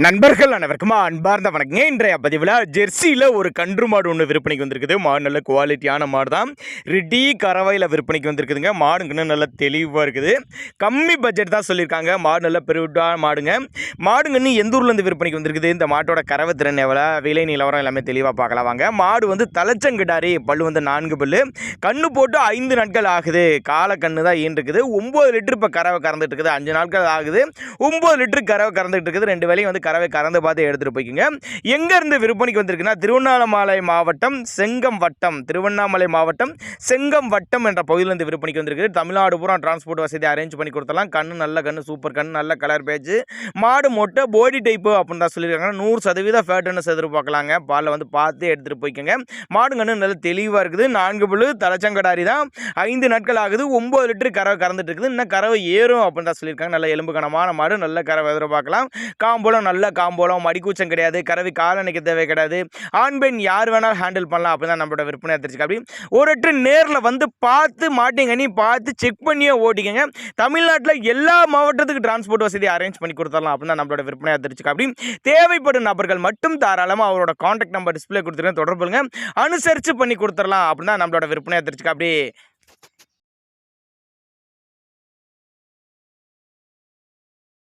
நண்பர்கள் அனைவருக்கும் அன்பார்ந்த வணக்கங்க. இன்றைய பதிவில் ஜெர்சியில் ஒரு கன்று மாடு ஒன்று விற்பனைக்கு வந்திருக்குது. மாடு நல்ல குவாலிட்டியான மாடு தான். ரெடி கறவையில் விற்பனைக்கு வந்திருக்குதுங்க. மாடுங்கன்னு நல்ல தெளிவாக இருக்குது. கம்மி பட்ஜெட் தான் சொல்லியிருக்காங்க. மாடு நல்ல பெருவிட்டான மாடுங்க. மாடுங்கன்னு எந்த ஊர்லேருந்து விற்பனைக்கு வந்திருக்குது, இந்த மாட்டோட கறவை திறன் எவ்வளோ, விலை நிலவரம் எல்லாமே தெளிவாக பார்க்கலாம் வாங்க. மாடு வந்து தலைச்சங்கிடாரி, பல்லு வந்து 4 பல்லு, கண்ணு போட்டு 5 நாட்கள் ஆகுது. காலை கண்ணு தான் ஈன்றுக்குது. 9 லிட்டர் இப்போ கறவை கறந்துட்டு இருக்குது. 5 நாட்கள் ஆகுது. 9 லிட்டர் கறவை கறந்துட்டு இருக்குது. 2 வேலையும் வந்து கறவை கறந்து பார்த்து எடுத்துகிட்டு போய்க்குங்க. எங்கேருந்து விற்பனைக்கு வந்திருக்குன்னா திருவண்ணாமலை மாவட்டம் செங்கம் வட்டம், திருவண்ணாமலை மாவட்டம் செங்கம் வட்டம் என்ற பகுதியிலேருந்து விற்பனைக்கு வந்திருக்குது. தமிழ்நாடு பூரா டிரான்ஸ்போர்ட் வசதி அரேஞ்ச் பண்ணி கொடுத்தலாம். கண்ணு நல்ல கண்ணு, சூப்பர் கண்ணு, நல்ல கலர் பேஜ், மாடு மொட்டை பாடி டைப்பு அப்படின்னு தான் சொல்லியிருக்காங்க. 100% ஃபேட்டுன்னு எதிர்பார்க்கலாங்க. பாலில் வந்து பார்த்து எடுத்துகிட்டு போய்க்குங்க. மாடு கண்ணு நல்ல தெளிவாக இருக்குது. 4 புல்லு, தலைச்சங்கடாரி தான். 5 நாட்கள் ஆகுது. 9 லிட்டர் கறவை கறந்துட்டு இருக்குது. இன்னும் கறவை ஏறும் அப்படின்னு தான் சொல்லியிருக்காங்க. நல்ல எலும்பு கனமான மாடு, நல்ல கறவை எதிர்பார்க்கலாம். காம்போலம் நல்ல காம்போலம், மடிக்கூச்சம் கிடையாது, கறவை காலணிக்க தேவை கிடையாது. ஆண் பெண் யார் வேணாலும் ஹேண்டில் பண்ணலாம் அப்படின்னு தான் நம்மளோட விற்பனை தெரிஞ்சுக்க. அப்படி ஒரு நேரில் வந்து பார்த்து மாட்டிங்கன்னு பார்த்து செக் பண்ணியே ஓட்டிக்கங்க. தமிழ்நாட்டில் எல்லா மாவட்டத்துக்கு டிரான்ஸ்போர்ட் வசதி அரேஞ்ச் பண்ணி கொடுத்துடலாம் அப்படின்னு தான் நம்மளோட விற்பனை தெரிஞ்சுக்க. அப்படி தேவைப்படும் நபர்கள் மட்டும் தாராளமாக அவரோட கான்டாக்ட் நம்பர் டிஸ்பிளே கொடுத்துருங்க, தொடர்புங்க, அனுசரித்து பண்ணி கொடுத்துடலாம் அப்படின்னு தான் நம்மளோட விற்பனை தெரிஞ்சுக்க. அப்படி